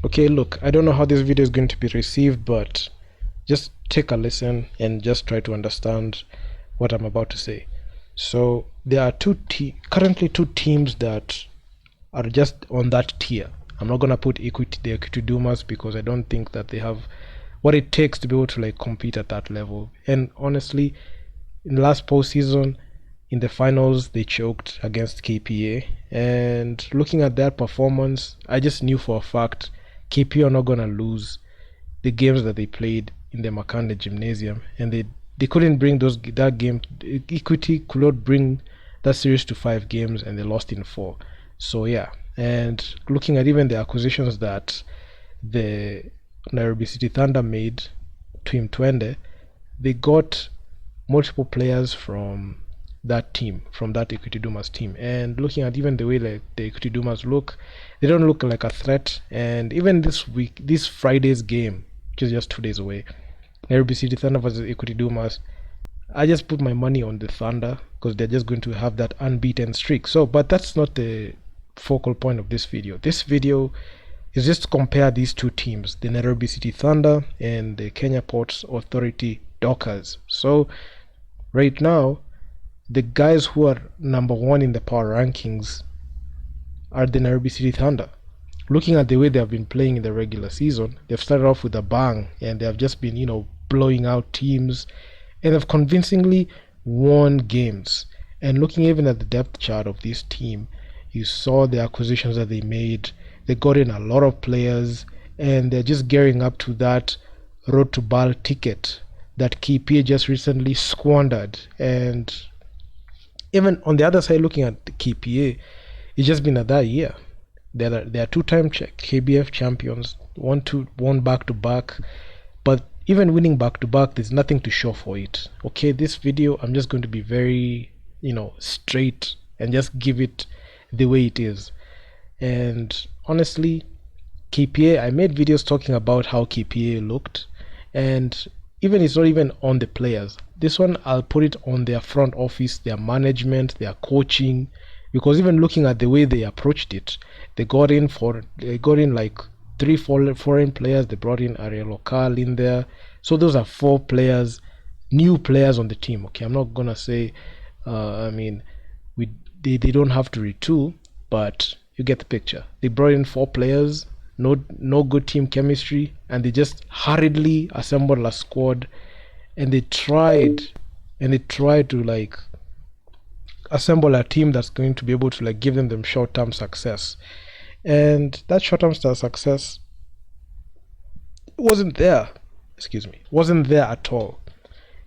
Okay, look, I don't know how this video is going to be received, but just take a listen and just try to understand what I'm about to say. So there are currently two teams that are just on that tier. I'm not gonna put the Equity Dumas because I don't think that they have what it takes to be able to like compete at that level. And honestly, in the last postseason, in the finals, they choked against KPA. And looking at their performance, I just knew for a fact KPA are not gonna lose the games that they played in the Makande Gymnasium, and they couldn't bring that game. Equity could not bring that series to 5 games, and they lost in 4. So yeah, and looking at even the acquisitions that the Nairobi City Thunder made, Team Twende, they got multiple players from that team, from that Equity Dumas team. And looking at even the way like the Equity Dumas look, they don't look like a threat. And even this Friday's game, which is just 2 days away, Nairobi City Thunder versus Equity Dumas, I just put my money on the Thunder because they're just going to have that unbeaten streak. So, but that's not the focal point of this video. This video is just to compare these two teams, the Nairobi City Thunder and the Kenya Ports Authority Dockers. So, right now, the guys who are number 1 in the power rankings are the Nairobi City Thunder. Looking at the way they have been playing in the regular season, they've started off with a bang and they have just been, blowing out teams, and have convincingly won games. And looking even at the depth chart of this team, you saw the acquisitions that they made. They got in a lot of players, and they're just gearing up to that road to BAL ticket that KPA just recently squandered. And even on the other side, looking at the KPA, it's just been that year. They are two-time KBF champions, won back-to-back, but even winning back-to-back, there's nothing to show for it. Okay, this video, I'm just going to be very, straight and just give it the way it is. And honestly, KPA, I made videos talking about how KPA looked, and even it's not even on the players. This one, I'll put it on their front office, their management, their coaching, because even looking at the way they approached it, they got in like 3 foreign players. They brought in Ariel Lokal in there, so those are 4 players, new players on the team. Okay, I'm not gonna say they don't have to retool, but you get the picture. They brought in 4 players, no good team chemistry, and they just hurriedly assembled a squad, and they tried to like assemble a team that's going to be able to like give them short-term success. And that short-term success wasn't there at all.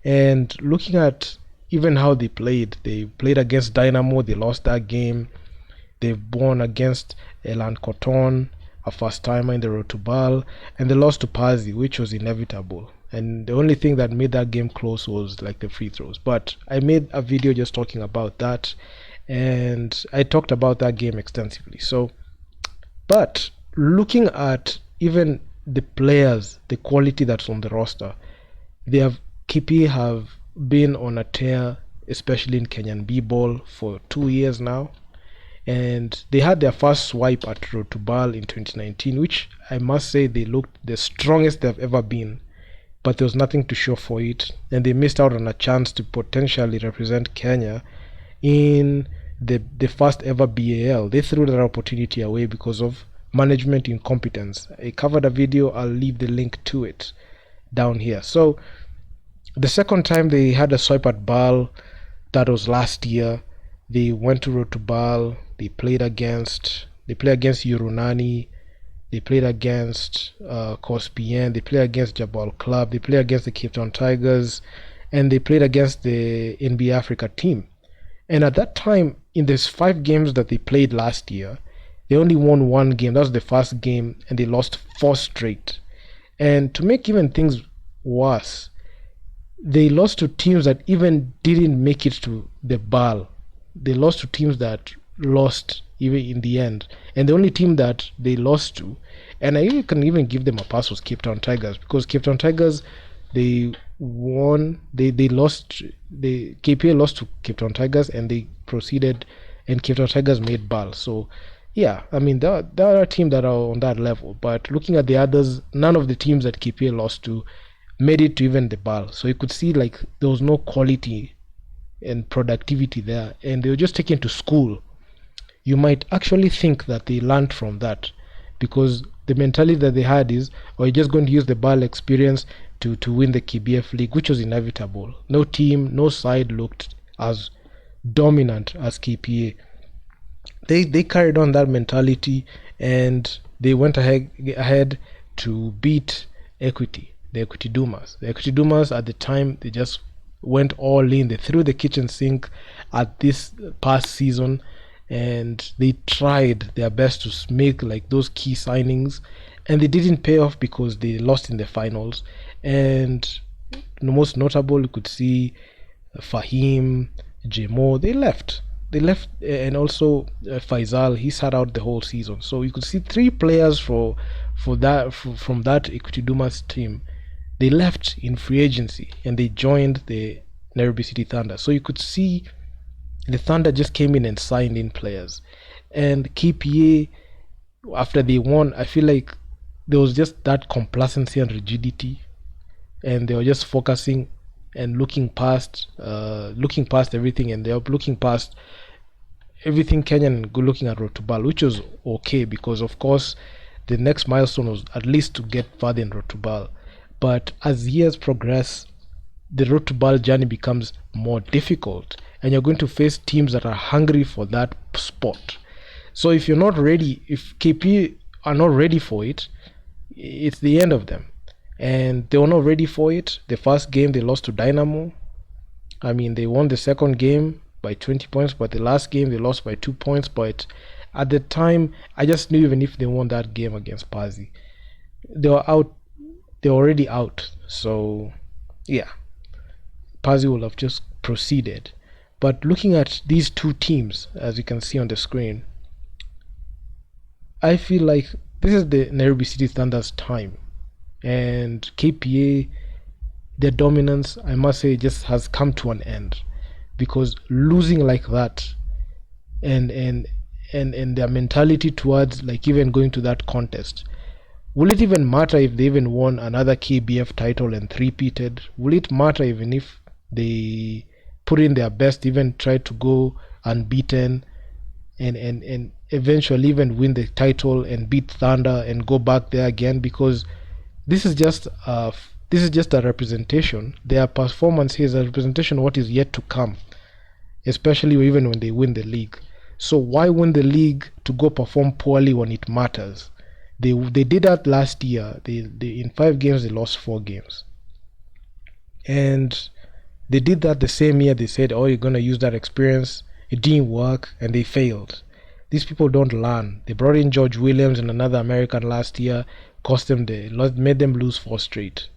And looking at even how they played against Dynamo, they lost that game. They've won against Elan Cotton, a first timer in the road to BAL, and they lost to Pazi, which was inevitable. And the only thing that made that game close was like the free throws. But I made a video just talking about that, and I talked about that game extensively. So, but looking at even the players, the quality that's on the roster, KP have been on a tear, especially in Kenyan b-ball for 2 years now. And they had their first swipe at Road to BAL in 2019, which I must say they looked the strongest they've ever been, but there was nothing to show for it, and they missed out on a chance to potentially represent Kenya in the first ever BAL. They threw that opportunity away because of management incompetence. I covered a video, I'll leave the link to it down here. So the second time they had a swipe at BAL, that was last year. They went to Road to BAL, they played against Urunani, they played against Cospien, they played against Jabal Club, they played against the Cape Town Tigers, and they played against the NBA Africa team. And at that time, in these 5 games that they played last year, they only won 1 game. That was the first game, and they lost 4 straight. And to make even things worse, they lost to teams that even didn't make it to the BAL. They lost to teams that lost even in the end. And the only team that they lost to, and I can even give them a pass, was Cape Town Tigers, because Cape Town Tigers, they lost, KPA lost to Cape Town Tigers, and they proceeded, and Cape Town Tigers made BAL. So Yeah, I mean there are teams that are on that level, but looking at the others, none of the teams that KPA lost to made it to even the BAL. So you could see like there was no quality and productivity there, and they were just taken to school. You might actually think that they learned from that, because the mentality that they had is, or you're just going to use the BAL experience to win the KBF league, which was inevitable. No team, no side looked as dominant as KPA. They carried on that mentality, and they went ahead to beat Equity, the Equity Dumas. The Equity Dumas at the time, they just went all in. They threw the kitchen sink at this past season, and they tried their best to make like those key signings, and they didn't pay off because they lost in the finals. And the most notable, you could see Fahim, Jemo, they left, and also Faisal, he sat out the whole season. So you could see three players from that Equity Dumas team, they left in free agency and they joined the Nairobi City Thunder. So you could see the Thunder just came in and signed in players. And KPA, after they won, I feel like there was just that complacency and rigidity, and they were just focusing and looking past everything, and they were looking past everything Kenyan and good looking at Road to BAL, which was okay, because of course the next milestone was at least to get further in Road to BAL. But as years progress, the Road to BAL journey becomes more difficult, and you're going to face teams that are hungry for that spot. So if you're not ready, if KP are not ready for it, it's the end of them. And they were not ready for it. The first game they lost to Dynamo. I mean, they won the second game by 20 points, but the last game they lost by 2 points. But at the time, I just knew even if they won that game against Pazi, they were out. They were already out. So, yeah, Pazi will have just proceeded. But looking at these two teams, as you can see on the screen, I feel like this is the Nairobi City Thunder's time. And KPA, their dominance, I must say, just has come to an end, because losing like that, and their mentality towards like even going to that contest, will it even matter if they even won another KBF title and three-peated? Will it matter even if they put in their best, even try to go unbeaten, and eventually even win the title and beat Thunder and go back there again? Because this is just a representation. Their performance here is a representation of what is yet to come, especially even when they win the league. So why win the league to go perform poorly when it matters? They did that last year. They in 5 games they lost 4 games, and they did that the same year. They said, "Oh, you're gonna use that experience." It didn't work, and they failed. These people don't learn. They brought in George Williams and another American last year, made them lose 4 straight.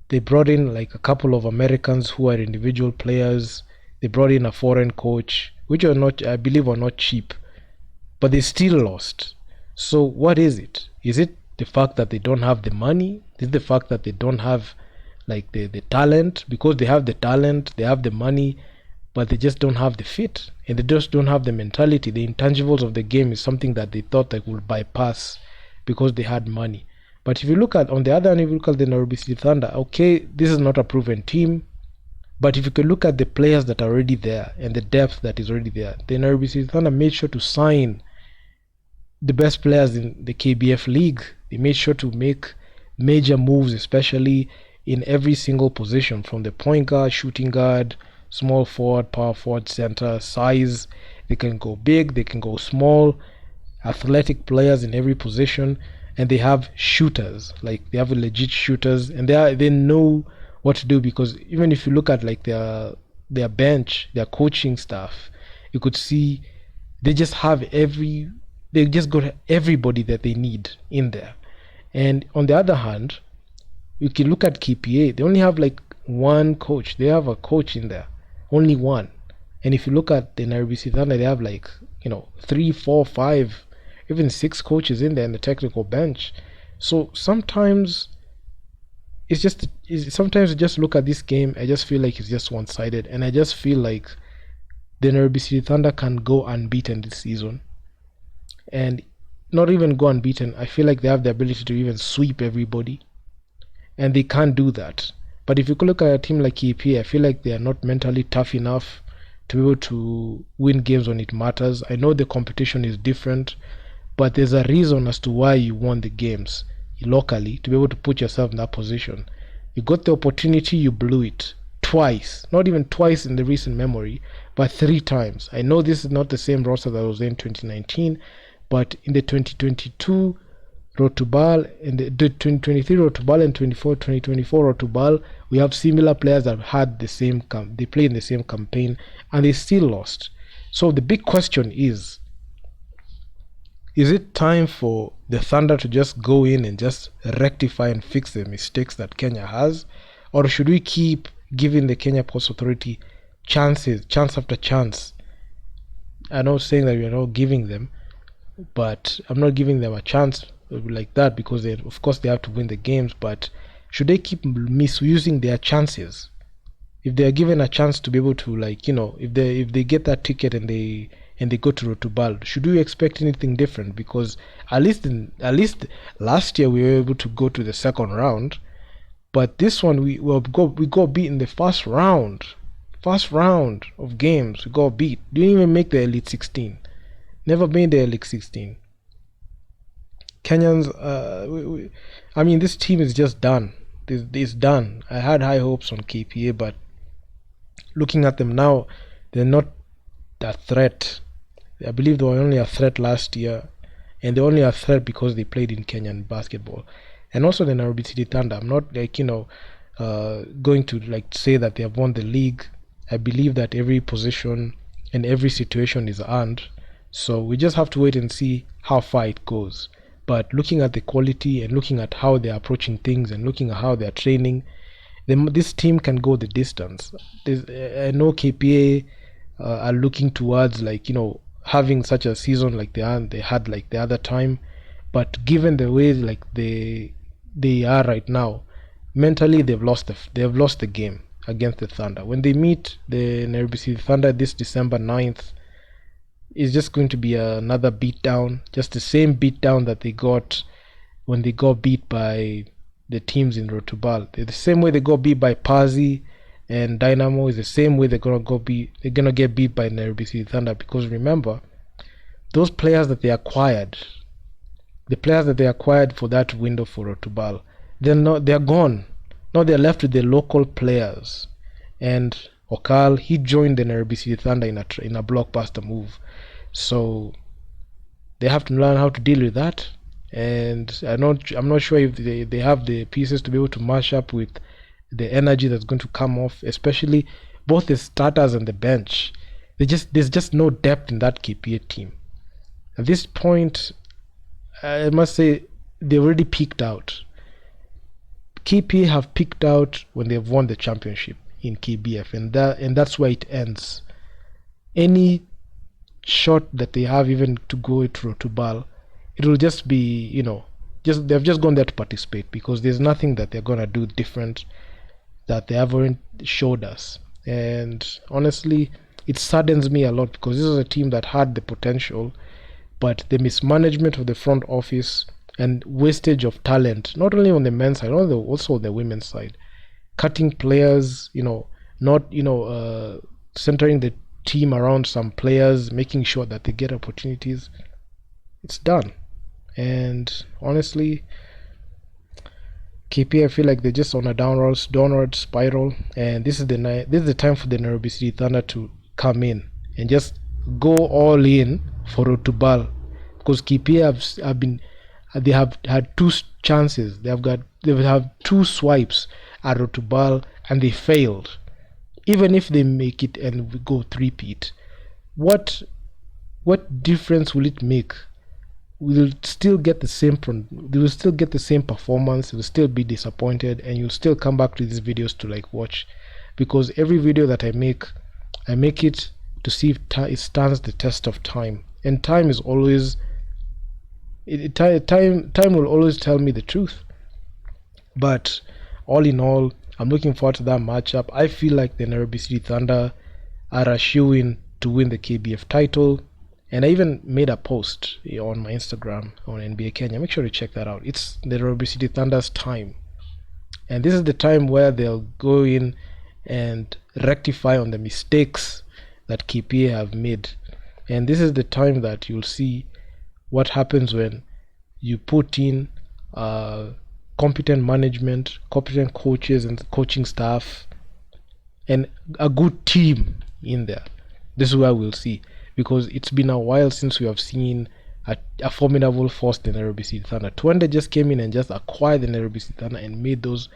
They brought in like a couple of Americans who are individual players. They brought in a foreign coach, which are not, I believe, are not cheap, but they still lost. So what is it? Is it the fact that they don't have the money? Is it the fact that they don't have like the talent? Because they have the talent, they have the money, but they just don't have the fit, and they just don't have the mentality. The intangibles of the game is something that they thought they would bypass because they had money. But if you look at, on the other hand, if you look at the Nairobi City Thunder, okay, this is not a proven team, but if you could look at the players that are already there and the depth that is already there, the Nairobi City Thunder made sure to sign the best players in the KBF league. They made sure to make major moves, especially in every single position, from the point guard, shooting guard, small forward, power forward, center, size. They can go big, they can go small, athletic players in every position, and they have shooters. Like, they have legit shooters, and they know what to do, because even if you look at like their bench, their coaching staff, you could see they just got everybody that they need in there. And on the other hand, you can look at KPA, they only have like one coach. They have a coach in there, only one. And if you look at the Nairobi City Thunder, they have like 3, 4, 5, even 6 coaches in there in the technical bench. So sometimes sometimes I just look at this game, I just feel like it's just one-sided, and I just feel like the Nairobi City Thunder can go unbeaten this season. and not even go unbeaten. I feel like they have the ability to even sweep everybody, and they can't do that. But if you look at a team like KPA, I feel like they are not mentally tough enough to be able to win games when it matters. I know the competition is different, but there's a reason as to why you won the games locally, to be able to put yourself in that position. You got the opportunity, you blew it twice, not even twice in the recent memory, but 3 times. I know this is not the same roster that was in 2019, but in the 2022 Rotubal, in the 2023 Rotubal and 2024 Rotubal, we have similar players that had the same they played in the same campaign and they still lost. So the big question is it time for the Thunder to just go in and just rectify and fix the mistakes that Kenya has? Or should we keep giving the Kenya Ports Authority chance after chance? I'm not saying that we're not giving them, but I'm not giving them a chance like that because of course they have to win the games, but should they keep misusing their chances? If they are given a chance to be able to, like, if they get that ticket and they go to Rotubal, should we expect anything different? Because at least last year we were able to go to the second round, but this one we got beat in the first round of games. We got beat. Didn't even make the Elite 16. Never made the Elite 16. Kenyans, I mean, this team is just done. It's done. I had high hopes on KPA, but looking at them now, they're not a threat. I believe they were only a threat last year, and they're only a threat because they played in Kenyan basketball. And also the Nairobi City Thunder. I'm not going to say that they have won the league. I believe that every position and every situation is earned. So we just have to wait and see how far it goes. But looking at the quality and looking at how they're approaching things and looking at how they're training, this team can go the distance. I know KPA are looking towards having such a season like they had like the other time, but given the way they are right now, mentally they've lost the game against the Thunder. When they meet the Nairobi City Thunder this December 9th, it's just going to be another beatdown, just the same beatdown that they got when they got beat by the teams in Rotubal. The same way they got beat by Pazi and Dynamo is the same way they're gonna get beat by Nairobi City Thunder. Because remember, those players that they acquired, for that window for Rotubal, they're gone. Now they're left with the local players. And Okal, he joined the Nairobi City Thunder in a blockbuster move. So they have to learn how to deal with that. And I'm not sure if they have the pieces to be able to match up with the energy that's going to come off, especially both the starters and the bench. There's just no depth in that KPA team. At this point, I must say they already peaked out. KPA have peaked out when they've won the championship in KBF, and that's where it ends. Any shot that they have even to go to Rotubal, it will just be they've just gone there to participate, because there's nothing that they're gonna do different that they haven't showed us. And honestly, it saddens me a lot, because this is a team that had the potential, but the mismanagement of the front office and wastage of talent, not only on the men's side, also on the women's side, cutting players, not centering the team around some players, making sure that they get opportunities. It's done. And honestly, KPA, I feel like they're just on a downward spiral, and this is the time for the Nairobi City Thunder to come in and just go all in for Rotubal, because KPA they have had 2 chances. They've had 2 swipes at Rotubal and they failed. Even if they make it and we go 3-peat, what difference will it make? We'll still get the same they will still get the same performance. You'll still be disappointed, and you'll still come back to these videos to watch, because every video that I make it to see if it stands the test of time. And time is always time will always tell me the truth. But all in all, I'm looking forward to that matchup. I feel like the Nairobi City Thunder are a shoo-in to win the KBF title, And I even made a post on my Instagram on NBA Kenya. Make sure to check that out. It's the Nairobi City Thunder's time. And this is the time where they'll go in and rectify on the mistakes that KPA have made. And this is the time that you'll see what happens when you put in competent management, competent coaches and coaching staff, and a good team in there. This is where we'll see, because it's been a while since we have seen a formidable force, the Nairobi City Thunder. Twende just came in and just acquired the Nairobi City Thunder and made those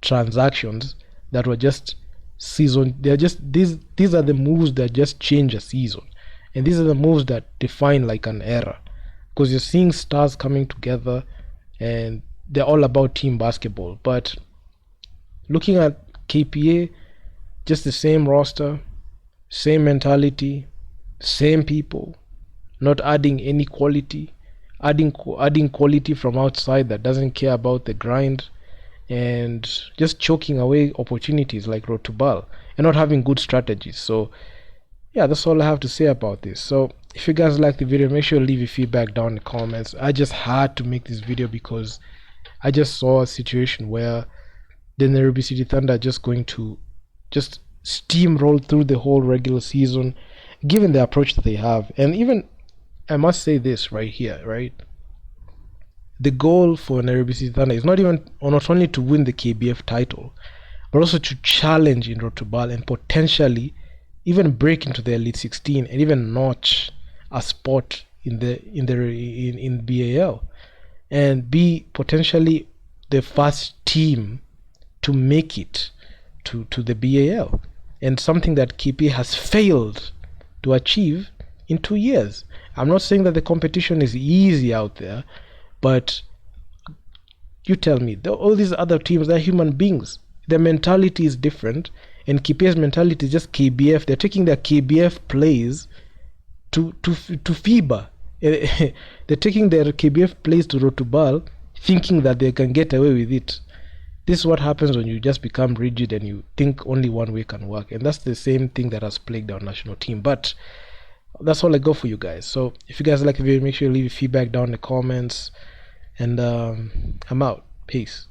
transactions that were just season. They're just these are the moves that just change a season, and these are the moves that define like an era, because you're seeing stars coming together and they're all about team basketball. But looking at KPA, just the same roster, same mentality, same people, not adding any quality, adding quality from outside that doesn't care about the grind, and just choking away opportunities like road to ball, and not having good strategies. So yeah, that's all I have to say about this. So if you guys like the video, make sure to leave your feedback down in the comments. I just had to make this video because I just saw a situation where the Nairobi City Thunder are just going to just steamroll through the whole regular season, given the approach that they have. And even, I must say this right here, right? The goal for Nairobi City Thunder is not only to win the KBF title, but also to challenge in Rotobal and potentially even break into the Elite 16 and even notch a spot in BAL, and be potentially the first team to make it to the BAL, and something that KP has failed to achieve in 2 years. I'm not saying that the competition is easy out there, but you tell me, all these other teams, they're human beings. Their mentality is different, and KP's mentality is just KBF. They're taking their KBF plays to FIBA. They're taking their KBF plays to Rotubal, thinking that they can get away with it. This is what happens when you just become rigid and you think only one way can work, and that's the same thing that has plagued our national team. But that's all I got for you guys. So if you guys like the video, make sure you leave your feedback down in the comments, and I'm out. Peace.